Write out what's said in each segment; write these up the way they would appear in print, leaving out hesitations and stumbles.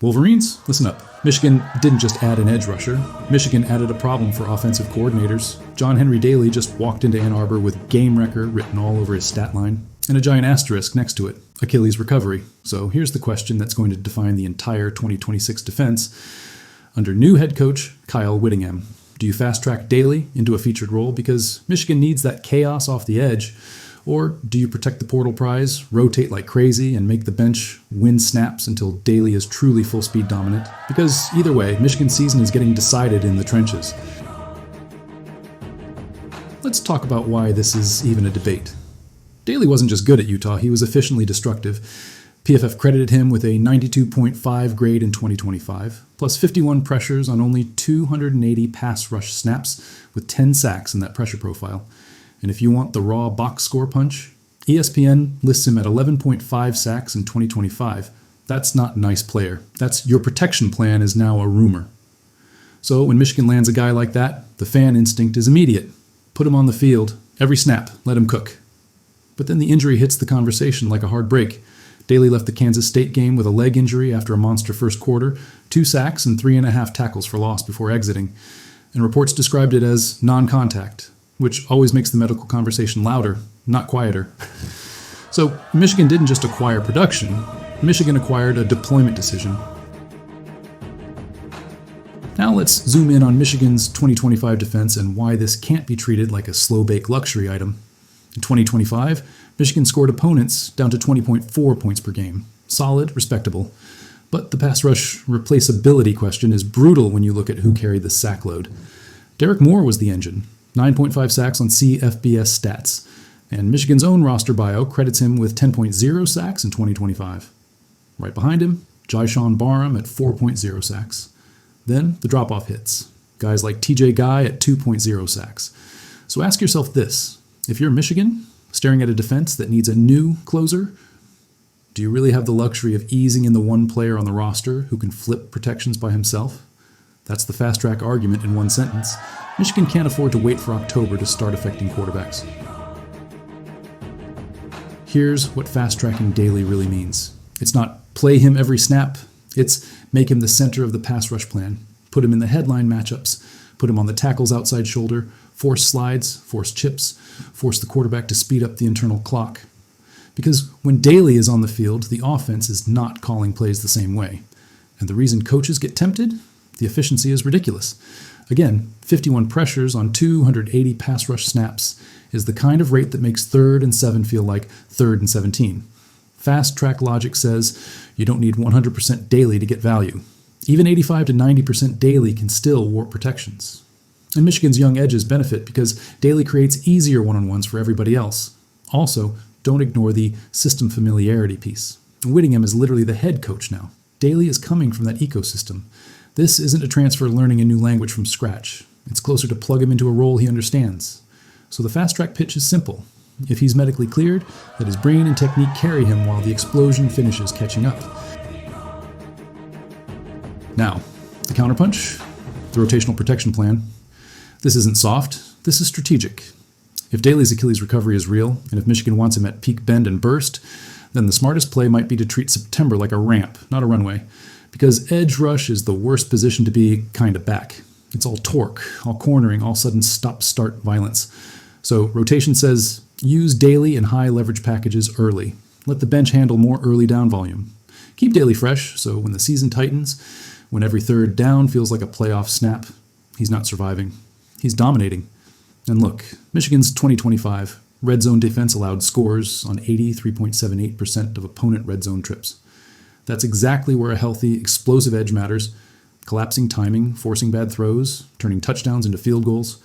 Wolverines, listen up. Michigan didn't just add an edge rusher. Michigan added a problem for offensive coordinators. John Henry Daly just walked into Ann Arbor with game wrecker written all over his stat line, and a giant asterisk next to it, Achilles recovery. So here's the question that's going to define the entire 2026 defense. Under new head coach Kyle Whittingham, do you fast-track Daly into a featured role because Michigan needs that chaos off the edge? Or do you protect the portal prize, rotate like crazy, and make the bench win snaps until Daly is truly full-speed dominant? Because either way, Michigan's season is getting decided in the trenches. Let's talk about why this is even a debate. Daly wasn't just good at Utah, he was efficiently destructive. PFF credited him with a 92.5 grade in 2025, plus 51 pressures on only 280 pass rush snaps with 10 sacks in that pressure profile. And if you want the raw box score punch, ESPN lists him at 11.5 sacks in 2025. That's not a nice player. That's your protection plan is now a rumor. So when Michigan lands a guy like that, the fan instinct is immediate. Put him on the field, every snap, let him cook. But then the injury hits the conversation like a hard break. Daly left the Kansas State game with a leg injury after a monster first quarter, 2 sacks and 3.5 tackles for loss before exiting. And reports described it as non-contact, which always makes the medical conversation louder, not quieter. So Michigan didn't just acquire production, Michigan acquired a deployment decision. Now let's zoom in on Michigan's 2025 defense and why this can't be treated like a slow-bake luxury item. In 2025, Michigan scored opponents down to 20.4 points per game. Solid, respectable. But the pass rush replaceability question is brutal when you look at who carried the sack load. Derek Moore was the engine, 9.5 sacks on CFBS stats, and Michigan's own roster bio credits him with 10.0 sacks in 2025. Right behind him, Jyshawn Barham at 4.0 sacks. Then the drop-off hits. Guys like TJ Guy at 2.0 sacks. So ask yourself this. If you're Michigan, staring at a defense that needs a new closer, do you really have the luxury of easing in the one player on the roster who can flip protections by himself? That's the fast-track argument in one sentence. Michigan can't afford to wait for October to start affecting quarterbacks. Here's what fast-tracking Daly really means. It's not play him every snap. It's make him the center of the pass rush plan. Put him in the headline matchups. Put him on the tackle's outside shoulder. Force slides, force chips, force the quarterback to speed up the internal clock. Because when Daly is on the field, the offense is not calling plays the same way. And the reason coaches get tempted? The efficiency is ridiculous. Again, 51 pressures on 280 pass rush snaps is the kind of rate that makes 3rd and 7 feel like 3rd and 17. Fast track logic says you don't need 100% Daly to get value. Even 85 to 90% Daly can still warp protections. And Michigan's young edges benefit because Daly creates easier one-on-ones for everybody else. Also, don't ignore the system familiarity piece. Whittingham is literally the head coach now. Daly is coming from that ecosystem. This isn't a transfer learning a new language from scratch. It's closer to plug him into a role he understands. So the fast-track pitch is simple. If he's medically cleared, let his brain and technique carry him while the explosion finishes catching up. Now, the counterpunch, the rotational protection plan. This isn't soft, this is strategic. If Daly's Achilles recovery is real, and if Michigan wants him at peak bend and burst, then the smartest play might be to treat September like a ramp, not a runway, because edge rush is the worst position to be kind of back. It's all torque, all cornering, all sudden stop-start violence. So rotation says, use Daly in high leverage packages early. Let the bench handle more early down volume. Keep Daly fresh, so when the season tightens, when every third down feels like a playoff snap, he's not surviving. He's dominating. And look, Michigan's 2025 red zone defense allowed scores on 83.78% of opponent red zone trips. That's exactly where a healthy, explosive edge matters. Collapsing timing, forcing bad throws, turning touchdowns into field goals.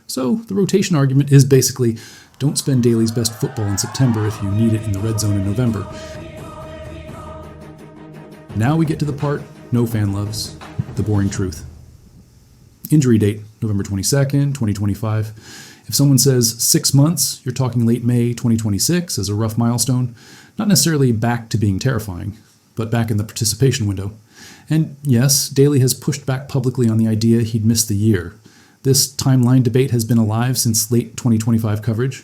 So the rotation argument is basically, don't spend Daly's best football in September if you need it in the red zone in November. Now we get to the part no fan loves, the boring truth. Injury date, November 22nd, 2025. If someone says 6 months, you're talking late May 2026 as a rough milestone. Not necessarily back to being terrifying, but back in the participation window. And yes, Daly has pushed back publicly on the idea he'd missed the year. This timeline debate has been alive since late 2025 coverage,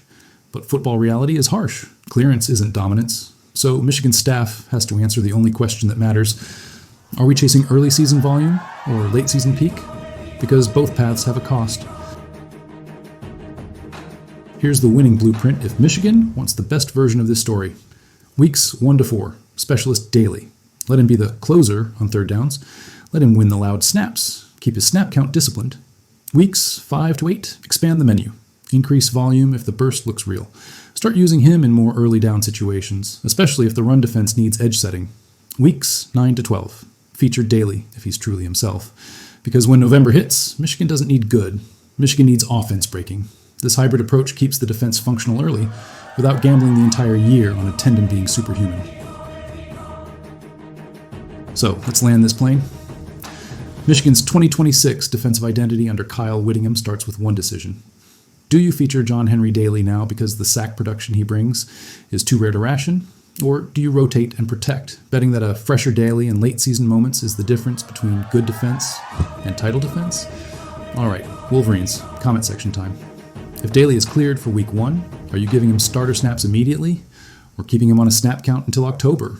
but football reality is harsh. Clearance isn't dominance. So Michigan staff has to answer the only question that matters. Are we chasing early season volume or late season peak? Because both paths have a cost. Here's the winning blueprint if Michigan wants the best version of this story. Weeks 1 to 4, Specialist Daly. Let him be the closer on third downs. Let him win the loud snaps. Keep his snap count disciplined. Weeks 5 to 8, expand the menu. Increase volume if the burst looks real. Start using him in more early down situations, especially if the run defense needs edge setting. Weeks 9 to 12, feature Daly if he's truly himself. Because when November hits, Michigan doesn't need good. Michigan needs offense breaking. This hybrid approach keeps the defense functional early without gambling the entire year on a tendon being superhuman. So, let's land this plane. Michigan's 2026 defensive identity under Kyle Whittingham starts with one decision. Do you feature John Henry Daly now because the sack production he brings is too rare to ration? Or do you rotate and protect, betting that a fresher Daly in late season moments is the difference between good defense and title defense? All right, Wolverines, comment section time. If Daly is cleared for week 1, are you giving him starter snaps immediately or keeping him on a snap count until October?